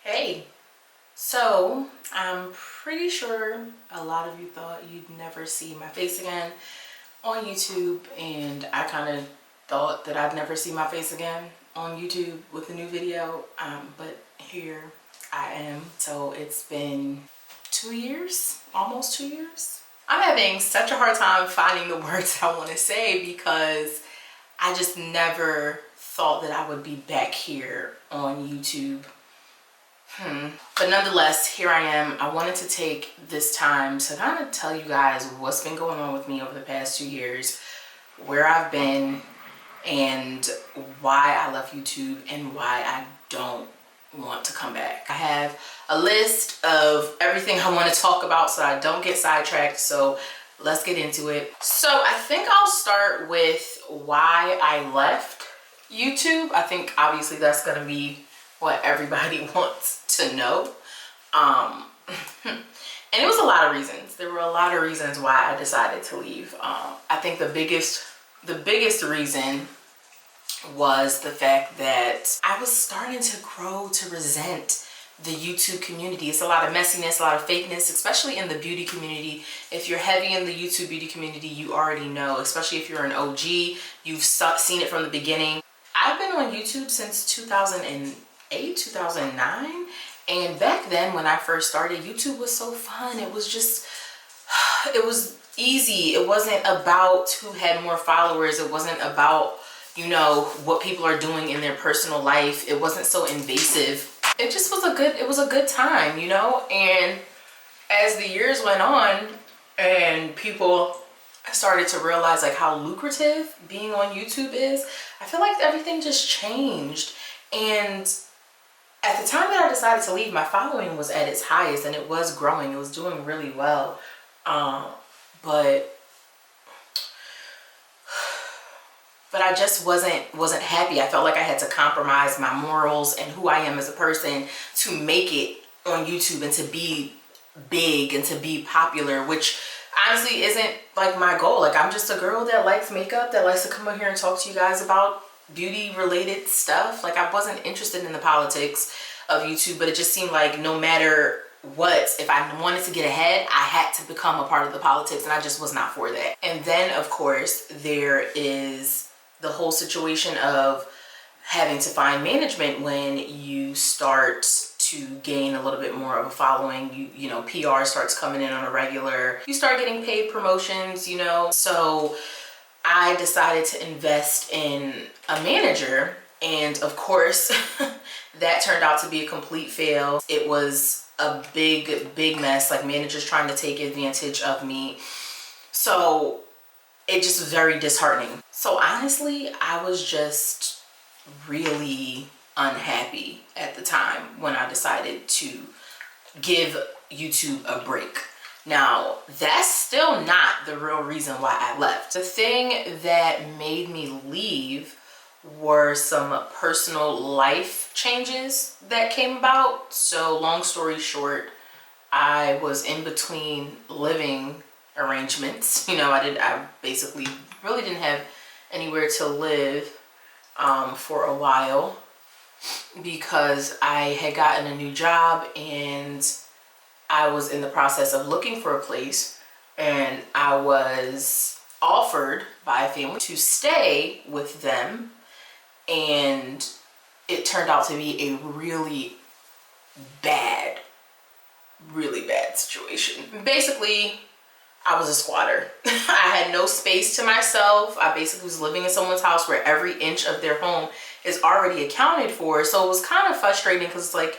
Hey, so I'm pretty sure a lot of you thought you'd never see my face again on YouTube, and I kind of thought that I'd never see my face again on YouTube with a new video, but here I am. So it's been 2 years, almost 2 years. I'm having such a hard time finding the words I want to say because I just never thought that I would be back here on YouTube. But nonetheless, here I am. I wanted to take this time to kind of tell you guys what's been going on with me over the past 2 years, where I've been, and why I left YouTube and why I don't want to come back. I have a list of everything I want to talk about so I don't get sidetracked. So let's get into it. So I think I'll start with why I left YouTube. I think obviously that's going to be what everybody wants to know. And it was a lot of reasons. There were a lot of reasons why I decided to leave. I think the biggest reason was the fact that I was starting to grow to resent the YouTube community. It's a lot of messiness, a lot of fakeness, especially in the beauty community. If you're heavy in the YouTube beauty community, you already know, especially if you're an OG, you've seen it from the beginning. I've been on YouTube since 2008, 2009. And back then when I first started, YouTube was so fun. It was just, it was easy. It wasn't about who had more followers. It wasn't about, you know, what people are doing in their personal life. It wasn't so invasive. It just was it was a good time, you know? And as the years went on and people started to realize like how lucrative being on YouTube is, I feel like everything just changed. And at the time that I decided to leave, my following was at its highest and it was growing. It was doing really well. But I just wasn't happy. I felt like I had to compromise my morals and who I am as a person to make it on YouTube and to be big and to be popular, which honestly isn't like my goal. Like, I'm just a girl that likes makeup, that likes to come on here and talk to you guys about beauty related stuff. Like, I wasn't interested in the politics of YouTube, but it just seemed like no matter what, if I wanted to get ahead, I had to become a part of the politics, and I just was not for that. And then of course there is the whole situation of having to find management when you start to gain a little bit more of a following. You know, PR starts coming in on a regular, you start getting paid promotions, you know. So I decided to invest in a manager, and of course that turned out to be a complete fail. It was a big mess, like managers trying to take advantage of me. So it just was very disheartening. So honestly, I was just really unhappy at the time when I decided to give YouTube a break. Now, that's still not the real reason why I left. The thing that made me leave were some personal life changes that came about. So long story short, I was in between living arrangements. You know, I basically really didn't have anywhere to live for a while because I had gotten a new job and I was in the process of looking for a place, and I was offered by a family to stay with them, and it turned out to be a really bad situation. Basically, I was a squatter. I had no space to myself. I basically was living in someone's house where every inch of their home is already accounted for. So it was kind of frustrating because it's like,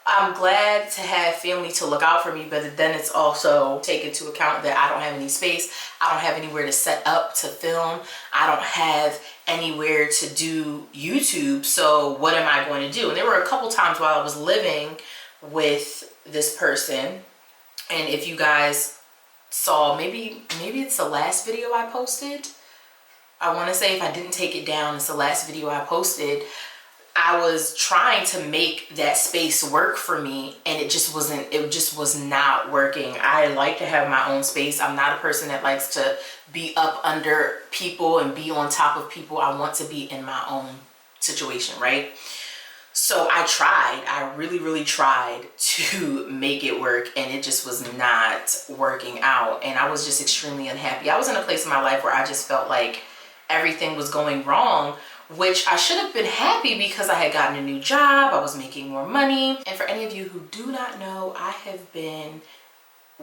I'm glad to have family to look out for me, but then it's also take into account that I don't have any space. I don't have anywhere to set up to film. I don't have anywhere to do YouTube. So what am I going to do? And there were a couple times while I was living with this person, and if you guys saw, maybe it's the last video I posted. I want to say, if I didn't take it down, it's the last video I posted. I was trying to make that space work for me, and it just was not working. I like to have my own space. I'm not a person that likes to be up under people and be on top of people. I want to be in my own situation, right? So I really tried to make it work, and it just was not working out. And I was just extremely unhappy. I was in a place in my life where I just felt like everything was going wrong, which I should have been happy because I had gotten a new job. I was making more money. And for any of you who do not know, I have been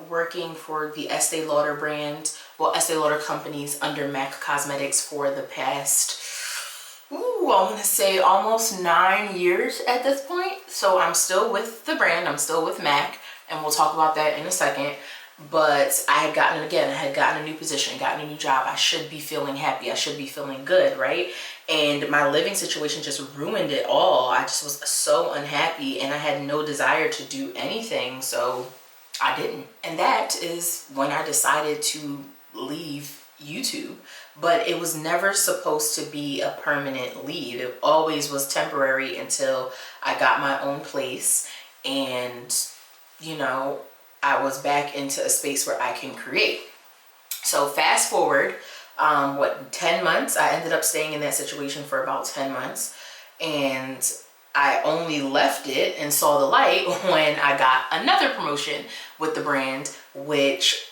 working for the Estee Lauder brand, well, Estee Lauder companies under MAC Cosmetics for the past, I want to say almost 9 years at this point. So I'm still with the brand, I'm still with MAC, and we'll talk about that in a second. But I had gotten a new position, gotten a new job. I should be feeling happy. I should be feeling good, right? And my living situation just ruined it all. I just was so unhappy, and I had no desire to do anything. So I didn't. And that is when I decided to leave YouTube. But it was never supposed to be a permanent leave. It always was temporary until I got my own place, and, you know, I was back into a space where I can create. So fast forward, 10 months? I ended up staying in that situation for about 10 months. And I only left it and saw the light when I got another promotion with the brand, which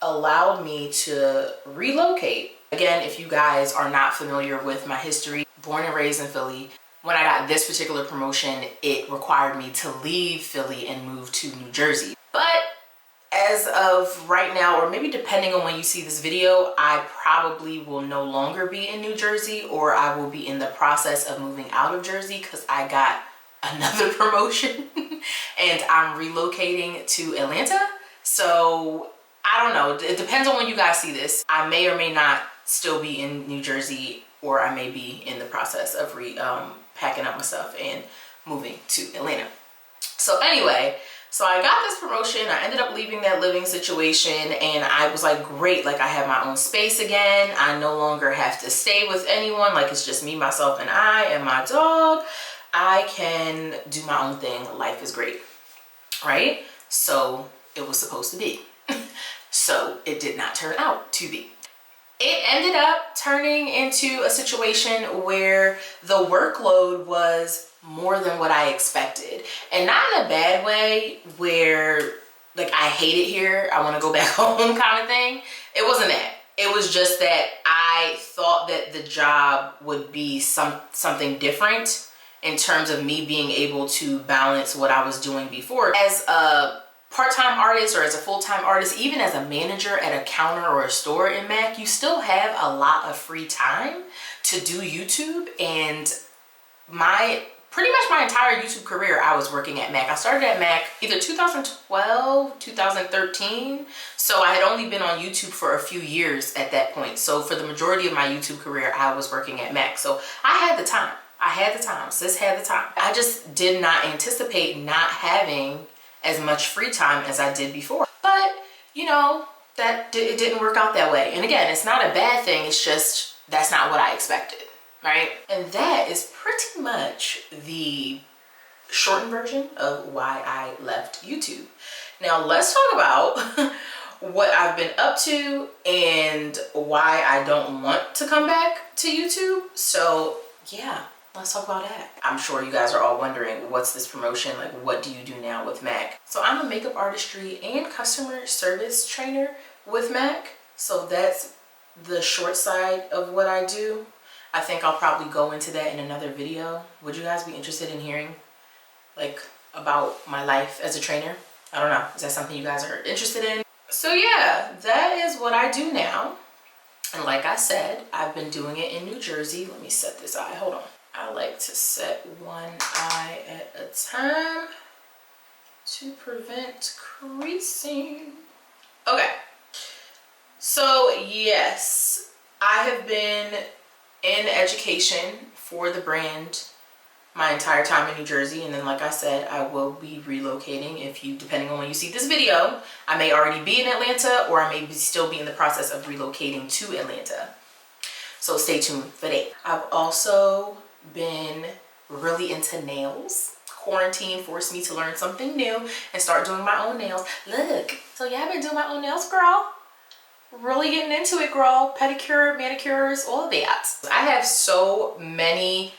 allowed me to relocate. Again, if you guys are not familiar with my history, born and raised in Philly, when I got this particular promotion, it required me to leave Philly and move to New Jersey. But as of right now, or maybe depending on when you see this video, I probably will no longer be in New Jersey, or I will be in the process of moving out of Jersey because I got another promotion and I'm relocating to Atlanta. So I don't know. It depends on when you guys see this. I may or may not still be in New Jersey, or I may be in the process of packing up my stuff and moving to Atlanta. So anyway, so I got this promotion. I ended up leaving that living situation, and I was like, great, like I have my own space again. I no longer have to stay with anyone. Like, it's just me, myself, and I and my dog. I can do my own thing. Life is great, right? So it was supposed to be. So it did not turn out to be. It ended up turning into a situation where the workload was more than what I expected. And not in a bad way where like I hate it here, I want to go back home kind of thing. It wasn't that. It was just that I thought that the job would be something different in terms of me being able to balance what I was doing before. As a part-time artist or as a full-time artist, even as a manager at a counter or a store in MAC, you still have a lot of free time to do YouTube. And pretty much my entire YouTube career, I was working at MAC. I started at MAC either 2012, 2013. So I had only been on YouTube for a few years at that point. So for the majority of my YouTube career, I was working at MAC. So I had the time. Sis had the time. I just did not anticipate not having as much free time as I did before. But, you know, it didn't work out that way. And again, it's not a bad thing. It's just, that's not what I expected, right? And that is pretty much the shortened version of why I left YouTube. Now let's talk about what I've been up to and why I don't want to come back to YouTube. So yeah, let's talk about that. I'm sure you guys are all wondering, what's this promotion? Like, what do you do now with MAC? So I'm a makeup artistry and customer service trainer with MAC. So that's the short side of what I do. I think I'll probably go into that in another video. Would you guys be interested in hearing like about my life as a trainer? I don't know. Is that something you guys are interested in? So yeah, that is what I do now. And like I said, I've been doing it in New Jersey. Let me set this eye. Hold on. I like to set one eye at a time to prevent creasing. Okay, so yes, I have been in education for the brand my entire time in New Jersey, and then like I said, I will be relocating. Depending on when you see this video, I may already be in Atlanta, or I may still be in the process of relocating to Atlanta. So stay tuned for that. I've also been really into nails. Quarantine forced me to learn something new and start doing my own nails. Look, so yeah, I've been doing my own nails, girl. Really getting into it, girl. Pedicure, manicures, all of that. I have so many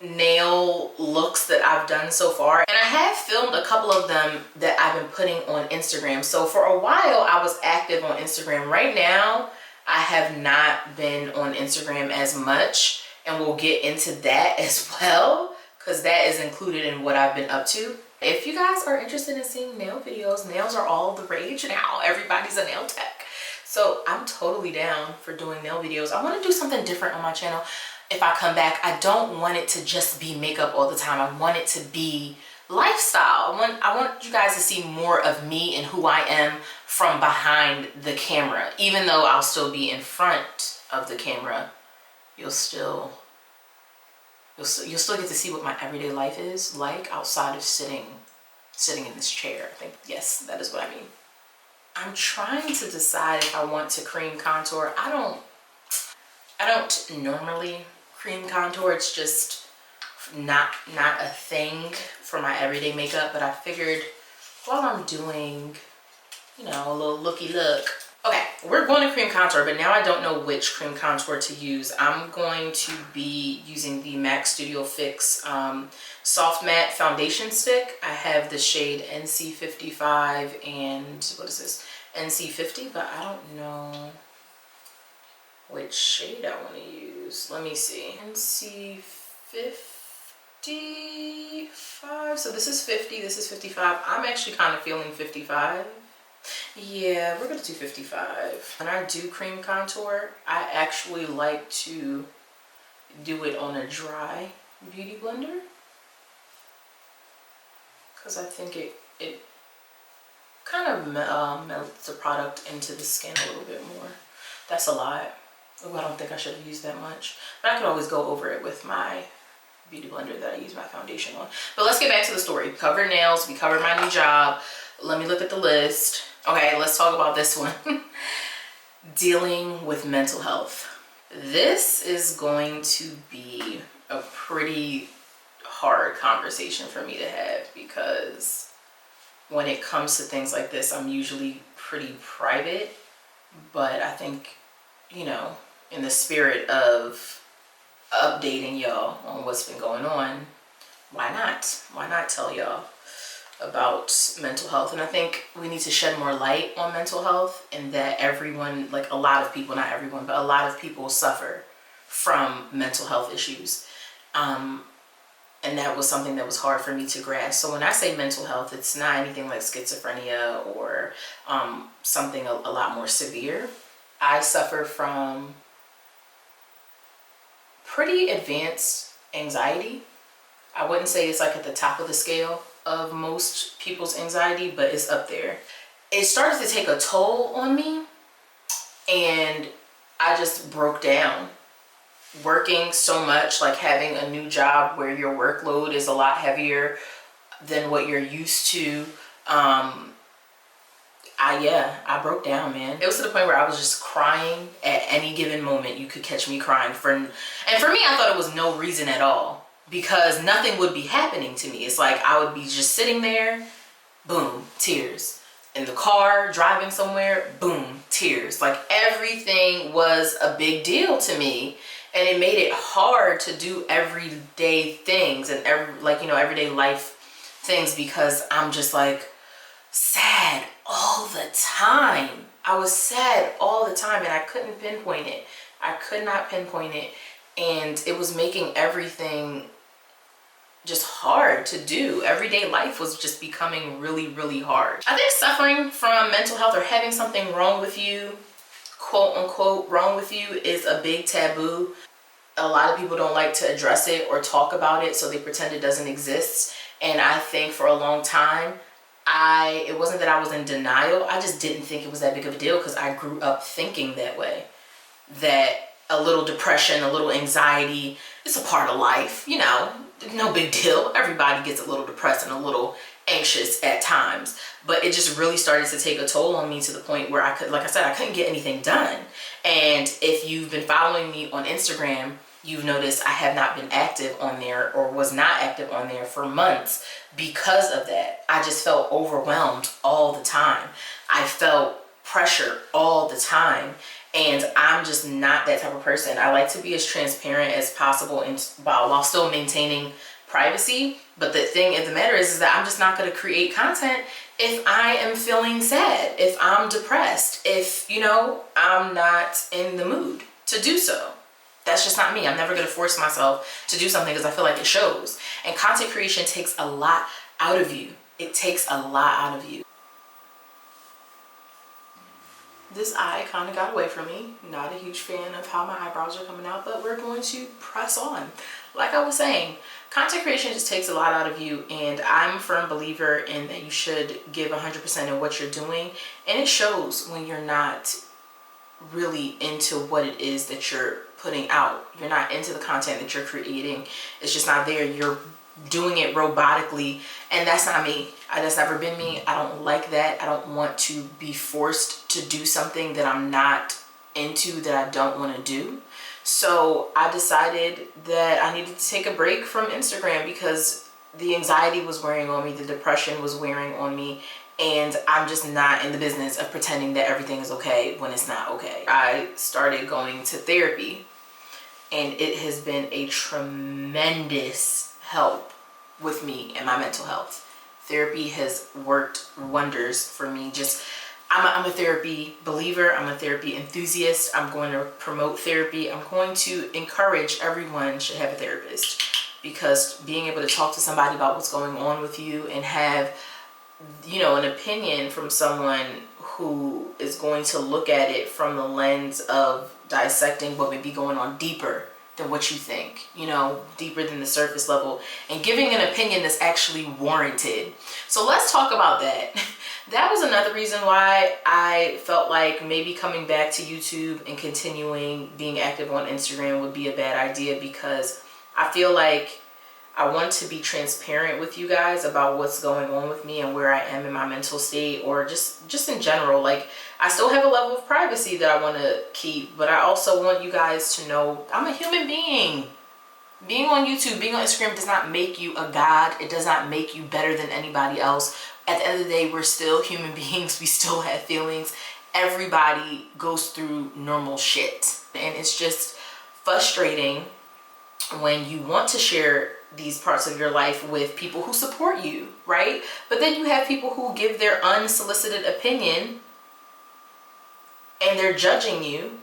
nail looks that I've done so far, and I have filmed a couple of them that I've been putting on Instagram. So for a while I was active on Instagram. Right now I have not been on Instagram as much, and we'll get into that as well, because that is included in what I've been up to. If you guys are interested in seeing nail videos, nails are all the rage now. Everybody's a nail tech. So I'm totally down for doing nail videos. I want to do something different on my channel. If I come back, I don't want it to just be makeup all the time. I want it to be lifestyle. I want you guys to see more of me and who I am from behind the camera. Even though I'll still be in front of the camera, you'll still get to see what my everyday life is like outside of sitting in this chair. I think, yes, that is what I mean. I'm trying to decide if I want to cream contour. I don't normally cream contour. It's just not a thing for my everyday makeup, but I figured while I'm doing, you know, a little looky look. Okay, we're going to cream contour, but now I don't know which cream contour to use. I'm going to be using the MAC Studio Fix Soft Matte Foundation Stick. I have the shade NC55 and, what is this, NC50, but I don't know which shade I want to use. Let me see. NC55. So this is 50, this is 55. I'm actually kind of feeling 55. Yeah, we're gonna do 55. When I do cream contour, I actually like to do it on a dry beauty blender, because I think it kind of melts the product into the skin a little bit more. That's a lot. Oh, I don't think I should have used that much, but I could always go over it with my beauty blender that I use my foundation on. But let's get back to the story. Covered nails, we covered my new job. Let me look at the list. Okay, let's talk about this one. Dealing with mental health. This is going to be a pretty hard conversation for me to have, because when it comes to things like this, I'm usually pretty private. But I think, you know, in the spirit of updating y'all on what's been going on, why not? Why not tell y'all about mental health? And I think we need to shed more light on mental health, and that everyone, like a lot of people, not everyone, but a lot of people suffer from mental health issues. And that was something that was hard for me to grasp. So when I say mental health, it's not anything like schizophrenia or something a lot more severe. I suffer from pretty advanced anxiety. I wouldn't say it's like at the top of the scale of most people's anxiety, but it's up there. It started to take a toll on me, and I just broke down. Working so much, like having a new job where your workload is a lot heavier than what you're used to. I broke down, man. It was to the point where I was just crying at any given moment. You could catch me crying and for me, I thought it was no reason at all, because nothing would be happening to me. It's like I would be just sitting there, boom, tears. In the car, driving somewhere, boom, tears. Like everything was a big deal to me, and it made it hard to do everyday things and everyday life things, because I'm just like sad all the time. I was sad all the time, and I couldn't pinpoint it. I could not pinpoint it, and it was making everything just hard to do. Everyday life was just becoming really, really hard. I think suffering from mental health or having something wrong with you, quote unquote wrong with you, is a big taboo. A lot of people don't like to address it or talk about it, so they pretend it doesn't exist. And I think for a long time, it wasn't that I was in denial. I just didn't think it was that big of a deal, because I grew up thinking that way. That a little depression, a little anxiety, it's a part of life, you know, no big deal. Everybody gets a little depressed and a little anxious at times. But it just really started to take a toll on me, to the point where I couldn't get anything done. And if you've been following me on Instagram, you've noticed I have not been active on there, or was not active on there, for months because of that. I just felt overwhelmed all the time. I felt pressure all the time. And I'm just not that type of person. I like to be as transparent as possible and while still maintaining privacy. But the thing of the matter is that I'm just not going to create content if I am feeling sad, if I'm depressed, if, you know, I'm not in the mood to do so. That's just not me. I'm never going to force myself to do something because I feel like it shows. And content creation takes a lot out of you. It takes a lot out of you. This eye kind of got away from me. Not a huge fan of how my eyebrows are coming out, but we're going to press on. Like I was saying, content creation just takes a lot out of you, and I'm a firm believer in that you should give 100% in what you're doing, and it shows when you're not really into what it is that you're putting out. You're not into the content that you're creating. It's just not there. You're doing it robotically, and that's not me. That's never been me. I don't like that. I don't want to be forced to do something that I'm not into, that I don't want to do. So I decided that I needed to take a break from Instagram because the anxiety was wearing on me, the depression was wearing on me, and I'm just not in the business of pretending that everything is okay when it's not okay. I started going to therapy, and it has been a tremendous help with me and my mental health. Therapy has worked wonders for me. I'm a therapy believer. I'm a therapy enthusiast. I'm going to promote therapy. I'm going to encourage everyone should have a therapist, because being able to talk to somebody about what's going on with you and have, you know, an opinion from someone who is going to look at it from the lens of dissecting what may be going on deeper than what you think, you know, deeper than the surface level, and giving an opinion that's actually warranted. So let's talk about that. That was another reason why I felt like maybe coming back to YouTube and continuing being active on Instagram would be a bad idea, because I feel like I want to be transparent with you guys about what's going on with me and where I am in my mental state, or just in general. Like, I still have a level of privacy that I want to keep, but I also want you guys to know I'm a human being. Being on YouTube, being on Instagram does not make you a god. It does not make you better than anybody else. At the end of the day, we're still human beings. We still have feelings. Everybody goes through normal shit. And it's just frustrating when you want to share these parts of your life with people who support you, right? But then you have people who give their unsolicited opinion and they're judging you,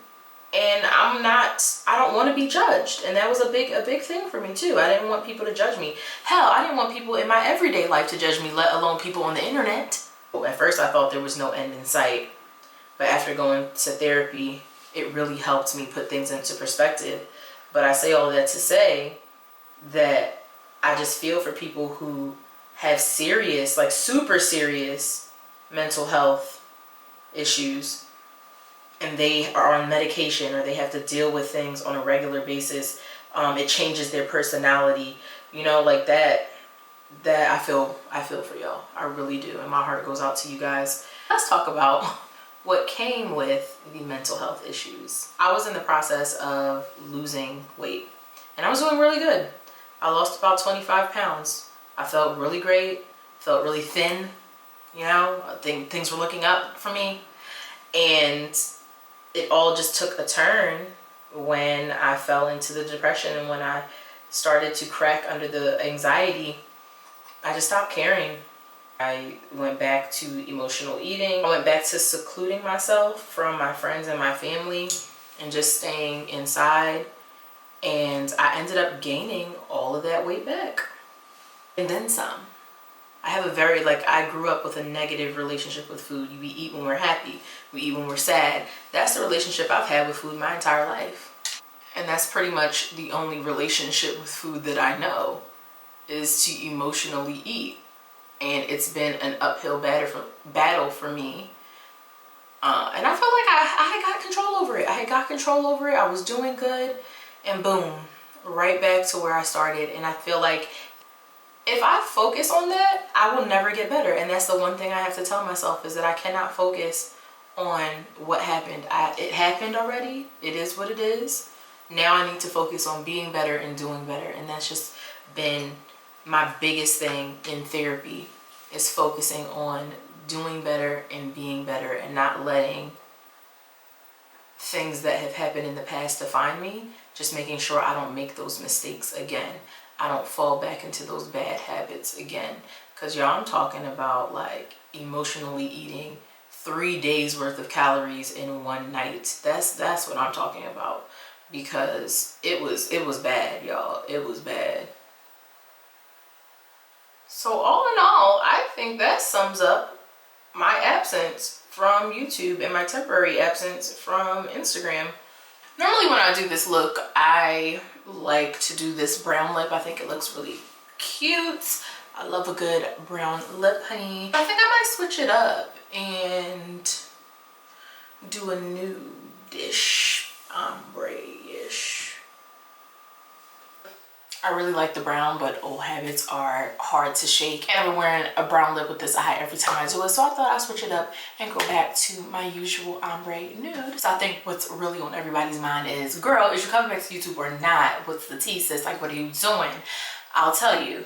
and I don't want to be judged. And that was a big thing for me too. I didn't want people to judge me. Hell, I didn't want people in my everyday life to judge me, let alone people on the internet. At first I thought there was no end in sight, but after going to therapy, it really helped me put things into perspective. But I say all that to say that I just feel for people who have serious, like super serious mental health issues, and they are on medication or they have to deal with things on a regular basis. It changes their personality, you know, like that I feel for y'all. I really do. And my heart goes out to you guys. Let's talk about what came with the mental health issues. I was in the process of losing weight, and I was doing really good. I lost about 25 pounds. I felt really great, felt really thin, you know, I think things were looking up for me. And it all just took a turn when I fell into the depression, and when I started to crack under the anxiety. I just stopped caring. I went back to emotional eating. I went back to secluding myself from my friends and my family and just staying inside. And I ended up gaining all of that weight back. And then some. I have I grew up with a negative relationship with food. We eat when we're happy. We eat when we're sad. That's the relationship I've had with food my entire life. And that's pretty much the only relationship with food that I know, is to emotionally eat. And it's been an uphill battle for me. And I felt like I got control over it. I had got control over it. I was doing good. And boom, right back to where I started. And I feel like if I focus on that, I will never get better. And that's the one thing I have to tell myself, is that I cannot focus on what happened. It happened already. It is what it is. Now I need to focus on being better and doing better. And that's just been my biggest thing in therapy, is focusing on doing better and being better, and not letting things that have happened in the past define me, just making sure I don't make those mistakes again. I don't fall back into those bad habits again. Because y'all, I'm talking about like emotionally eating 3 days worth of calories in one night. That's what I'm talking about, because it was bad, y'all. It was bad. So all in all, I think that sums up my absence from YouTube and my temporary absence from Instagram. Normally when I do this look, I like to do this brown lip. I think it looks really cute. I love a good brown lip, honey. I think I might switch it up and do a nude-ish, ombre-ish. I really like the brown, but old habits are hard to shake. And I've been wearing a brown lip with this eye every time I do it, so I thought I'd switch it up and go back to my usual ombre nude. So I think what's really on everybody's mind is, girl, is you coming back to YouTube or not? What's the tea, sis? Like, what are you doing? I'll tell you.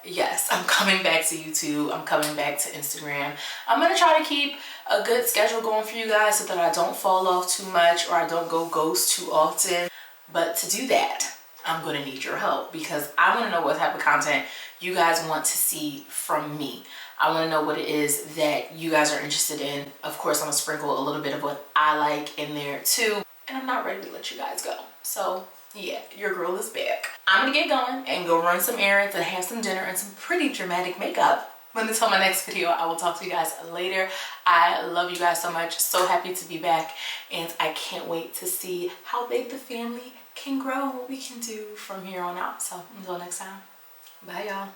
Yes, I'm coming back to YouTube. I'm coming back to Instagram. I'm gonna try to keep a good schedule going for you guys so that I don't fall off too much or I don't go ghost too often. But to do that, I'm gonna need your help, because I wanna know what type of content you guys want to see from me. I wanna know what it is that you guys are interested in. Of course, I'm gonna sprinkle a little bit of what I like in there too. And I'm not ready to let you guys go. So yeah, your girl is back. I'm gonna get going and go run some errands and have some dinner and some pretty dramatic makeup. But until my next video, I will talk to you guys later. I love you guys so much. So happy to be back. And I can't wait to see how big the family can grow, what we can do from here on out. So until next time, bye y'all.